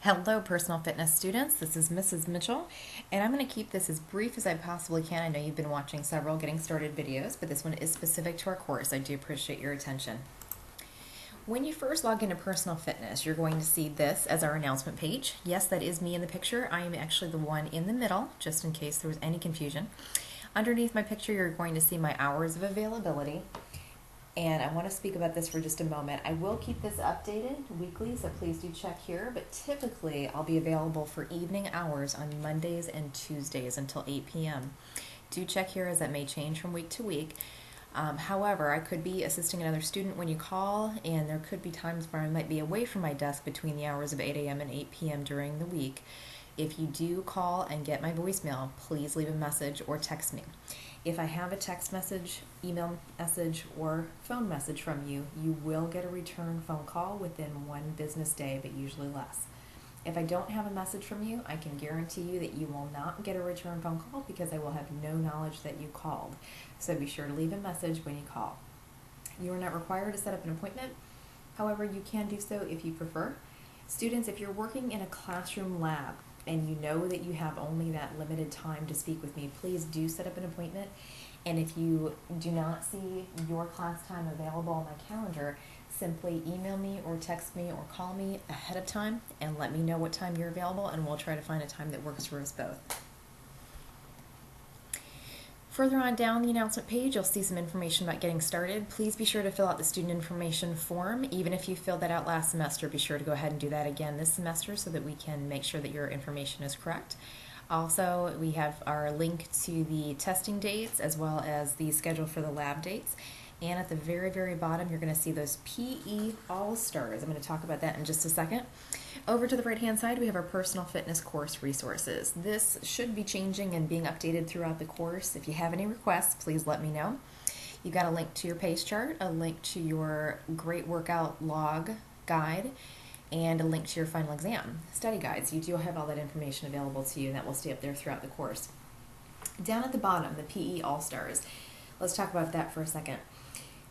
Hello, personal fitness students. This is Mrs. Mitchell, and I'm going to keep this as brief as I possibly can. I know you've been watching several getting started videos, but this one is specific to our course. I do appreciate your attention. When you first log into personal fitness, you're going to see this as our announcement page. Yes, that is me in the picture. I am actually the one in the middle, just in case there was any confusion. Underneath my picture, you're going to see my hours of availability. And I want to speak about this for just a moment. I will keep this updated weekly, so please do check here, but typically I'll be available for evening hours on Mondays and Tuesdays until 8 p.m. Do check here, as that may change from week to week. However, I could be assisting another student when you call, and there could be times where I might be away from my desk between the hours of 8 a.m. and 8 p.m. during the week. If you do call and get my voicemail, please leave a message or text me. If I have a text message, email message, or phone message from you, you will get a return phone call within one business day, but usually less. If I don't have a message from you, I can guarantee you that you will not get a return phone call because I will have no knowledge that you called. So be sure to leave a message when you call. You are not required to set up an appointment. However, you can do so if you prefer. Students, if you're working in a classroom lab, and you know that you have only that limited time to speak with me, please do set up an appointment. And if you do not see your class time available on my calendar, simply email me or text me or call me ahead of time and let me know what time you're available, and we'll try to find a time that works for us both. Further on down the announcement page, you'll see some information about getting started. Please be sure to fill out the student information form. Even if you filled that out last semester, be sure to go ahead and do that again this semester so that we can make sure that your information is correct. Also, we have our link to the testing dates as well as the schedule for the lab dates. And at the very, very bottom, you're going to see those PE All-Stars. I'm going to talk about that in just a second. Over to the right-hand side, we have our personal fitness course resources. This should be changing and being updated throughout the course. If you have any requests, please let me know. You've got a link to your pace chart, a link to your great workout log guide, and a link to your final exam study guides. You do have all that information available to you, and that will stay up there throughout the course. Down at the bottom, the PE All-Stars. Let's talk about that for a second.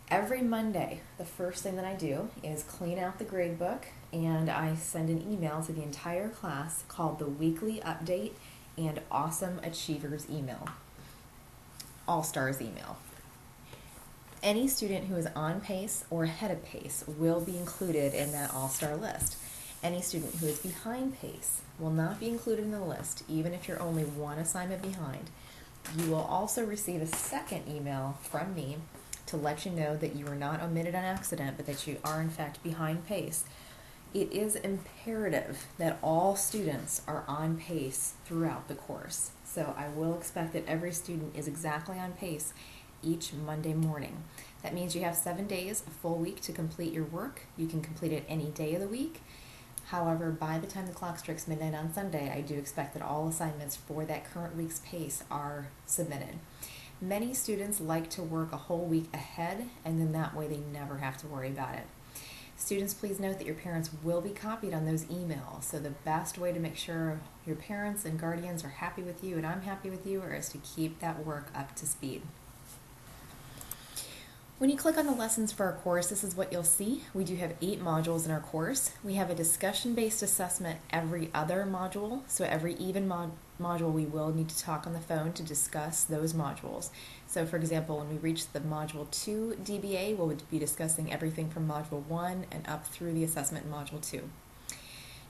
Every Monday, the first thing that I do is clean out the grade book, and I send an email to the entire class called the Weekly Update and Awesome Achievers email, All-Stars email. Any student who is on pace or ahead of pace will be included in that all-star list. Any student who is behind pace will not be included in the list, even if you're only one assignment behind. You will also receive a second email from me to let you know that you are not omitted on accident, but that you are in fact behind pace. It is imperative that all students are on pace throughout the course. So I will expect that every student is exactly on pace each Monday morning. That means you have 7 days, a full week to complete your work. You can complete it any day of the week. However, by the time the clock strikes midnight on Sunday, I do expect that all assignments for that current week's pace are submitted. Many students like to work a whole week ahead, and then that way they never have to worry about it. Students, please note that your parents will be copied on those emails, so the best way to make sure your parents and guardians are happy with you and I'm happy with you is to keep that work up to speed. When you click on the lessons for our course, this is what you'll see. We do have 8 modules in our course. We have a discussion-based assessment every other module, so every even module we will need to talk on the phone to discuss those modules. So for example, when we reach the Module 2 DBA, we'll be discussing everything from Module 1 and up through the assessment in Module 2.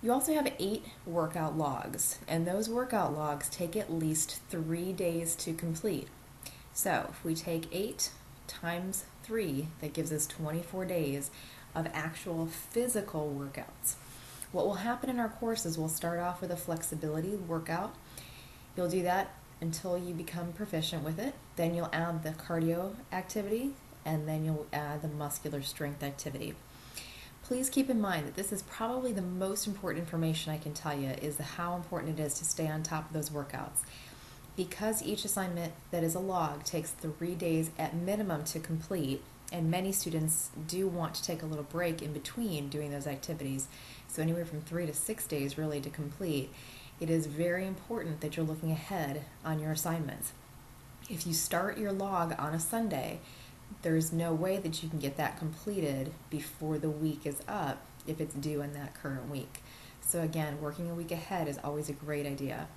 You also have 8 workout logs, and those workout logs take at least 3 days to complete. So if we take 8 times 3, that gives us 24 days of actual physical workouts. What will happen in our course is we'll start off with a flexibility workout. You'll do that until you become proficient with it. Then you'll add the cardio activity, and then you'll add the muscular strength activity. Please keep in mind that this is probably the most important information I can tell you, is how important it is to stay on top of those workouts. Because each assignment that is a log takes 3 days at minimum to complete, and many students do want to take a little break in between doing those activities, so anywhere from 3 to 6 days really to complete, it is very important that you're looking ahead on your assignments. If you start your log on a Sunday, there's no way that you can get that completed before the week is up if it's due in that current week. So again, working a week ahead is always a great idea.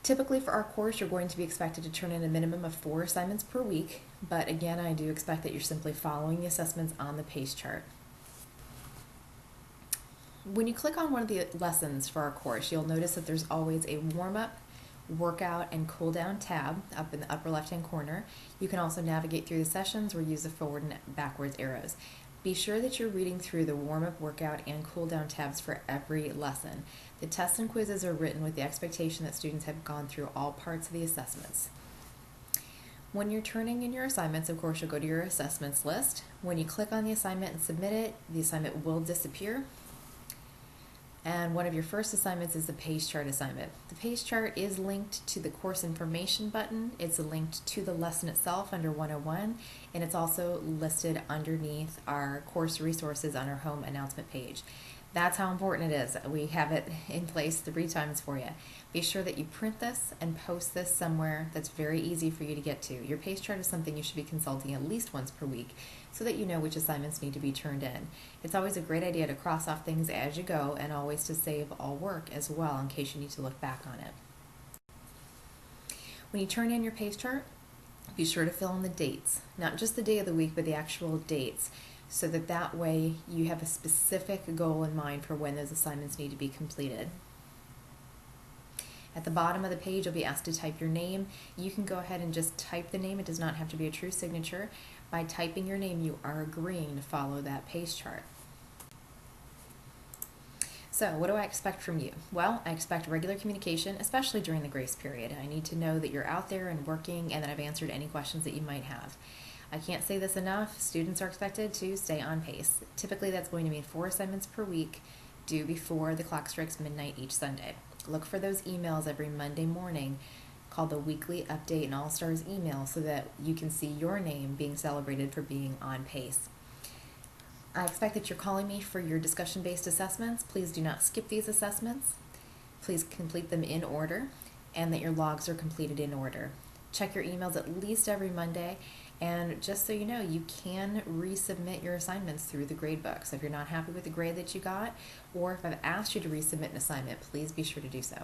Typically for our course, you're going to be expected to turn in a minimum of 4 assignments per week, but again, I do expect that you're simply following the assessments on the PACE chart. When you click on one of the lessons for our course, you'll notice that there's always a warm-up, workout, and cool-down tab up in the upper left-hand corner. You can also navigate through the sessions or use the forward and backwards arrows. Be sure that you're reading through the warm-up, workout, and cool-down tabs for every lesson. The tests and quizzes are written with the expectation that students have gone through all parts of the assessments. When you're turning in your assignments, of course, you'll go to your assessments list. When you click on the assignment and submit it, the assignment will disappear. And one of your first assignments is the PACE chart assignment. The PACE chart is linked to the course information button. It's linked to the lesson itself under 101, and it's also listed underneath our course resources on our home announcement page. That's how important it is. We have it in place 3 times for you. Be sure that you print this and post this somewhere that's very easy for you to get to. Your PACE chart is something you should be consulting at least once per week so that you know which assignments need to be turned in. It's always a great idea to cross off things as you go and always to save all work as well in case you need to look back on it. When you turn in your PACE chart, be sure to fill in the dates, not just the day of the week, but the actual dates, so that way you have a specific goal in mind for when those assignments need to be completed. At the bottom of the page, you'll be asked to type your name. You can go ahead and just type the name. It does not have to be a true signature. By typing your name, you are agreeing to follow that PACE chart. So what do I expect from you? Well, I expect regular communication, especially during the grace period. I need to know that you're out there and working and that I've answered any questions that you might have. I can't say this enough. Students are expected to stay on pace. Typically, that's going to mean 4 assignments per week due before the clock strikes midnight each Sunday. Look for those emails every Monday morning called the Weekly Update and All-Stars email so that you can see your name being celebrated for being on pace. I expect that you're calling me for your discussion-based assessments. Please do not skip these assessments. Please complete them in order, and that your logs are completed in order. Check your emails at least every Monday, and just so you know, you can resubmit your assignments through the gradebook. So if you're not happy with the grade that you got, or if I've asked you to resubmit an assignment, please be sure to do so.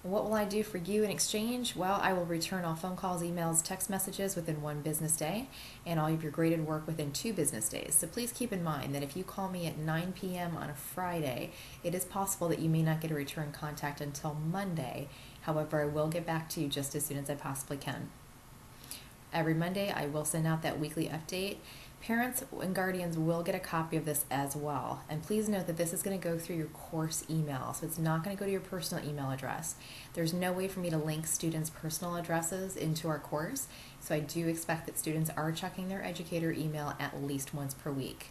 What will I do for you in exchange? Well, I will return all phone calls, emails, text messages within 1 business day, and all of your graded work within 2 business days. So please keep in mind that if you call me at 9 p.m. on a Friday, it is possible that you may not get a return contact until Monday. However, I will get back to you just as soon as I possibly can. Every Monday, I will send out that weekly update. Parents and guardians will get a copy of this as well. And please note that this is going to go through your course email, so it's not going to go to your personal email address. There's no way for me to link students' personal addresses into our course, so I do expect that students are checking their educator email at least once per week.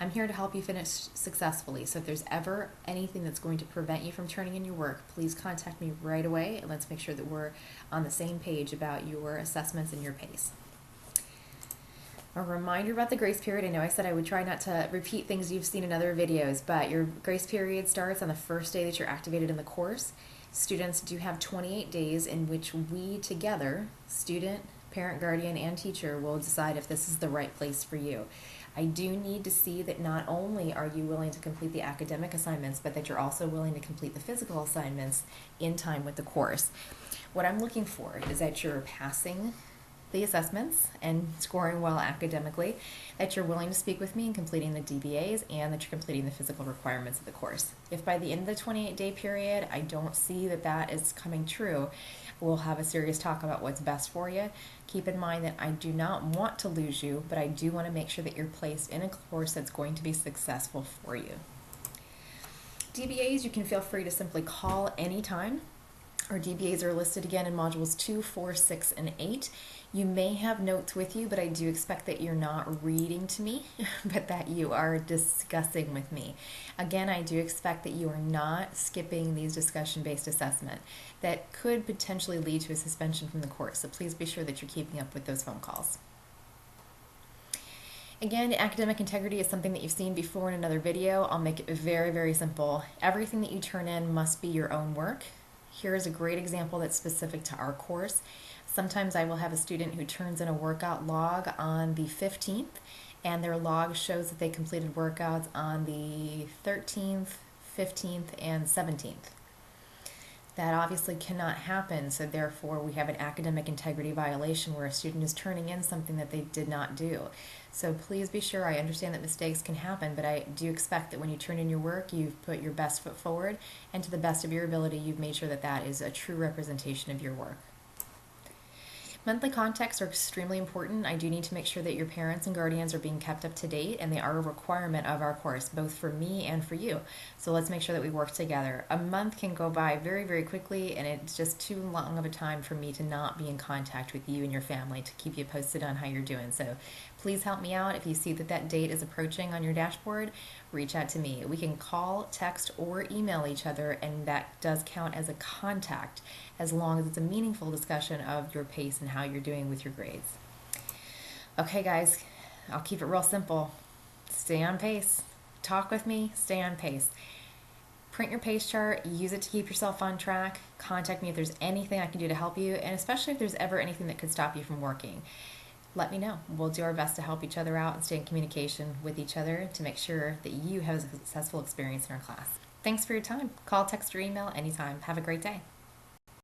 I'm here to help you finish successfully, so if there's ever anything that's going to prevent you from turning in your work, please contact me right away, and let's make sure that we're on the same page about your assessments and your pace. A reminder about the grace period. I know I said I would try not to repeat things you've seen in other videos, but your grace period starts on the first day that you're activated in the course. Students do have 28 days in which we together, student, parent, guardian, and teacher, will decide if this is the right place for you. I do need to see that not only are you willing to complete the academic assignments, but that you're also willing to complete the physical assignments in time with the course. What I'm looking for is that you're passing the assessments and scoring well academically, that you're willing to speak with me in completing the DBAs, and that you're completing the physical requirements of the course. If by the end of the 28-day period I don't see that that is coming true, we'll have a serious talk about what's best for you. Keep in mind that I do not want to lose you, but I do want to make sure that you're placed in a course that's going to be successful for you. DBAs, you can feel free to simply call anytime. Our DBAs are listed again in modules 2, 4, 6, and 8. You may have notes with you, but I do expect that you're not reading to me, but that you are discussing with me. Again, I do expect that you are not skipping these discussion-based assessment that could potentially lead to a suspension from the course, so please be sure that you're keeping up with those phone calls. Again, academic integrity is something that you've seen before in another video. I'll make it very, very simple. Everything that you turn in must be your own work. Here is a great example that's specific to our course. Sometimes I will have a student who turns in a workout log on the 15th, and their log shows that they completed workouts on the 13th, 15th, and 17th. That obviously cannot happen, so therefore we have an academic integrity violation where a student is turning in something that they did not do. So please be sure, I understand that mistakes can happen, but I do expect that when you turn in your work, you've put your best foot forward, and to the best of your ability, you've made sure that that is a true representation of your work. Monthly contacts are extremely important. I do need to make sure that your parents and guardians are being kept up to date, and they are a requirement of our course, both for me and for you. So let's make sure that we work together. A month can go by very, very quickly, and it's just too long of a time for me to not be in contact with you and your family to keep you posted on how you're doing. So please help me out. If you see that that date is approaching on your dashboard, reach out to me. We can call, text, or email each other, and that does count as a contact as long as it's a meaningful discussion of your pace and how you're doing with your grades. Okay, guys, I'll keep it real simple. Stay on pace. Talk with me, stay on pace. Print your pace chart, use it to keep yourself on track. Contact me if there's anything I can do to help you, and especially if there's ever anything that could stop you from working. Let me know. We'll do our best to help each other out and stay in communication with each other to make sure that you have a successful experience in our class. Thanks for your time. Call, text, or email anytime. Have a great day.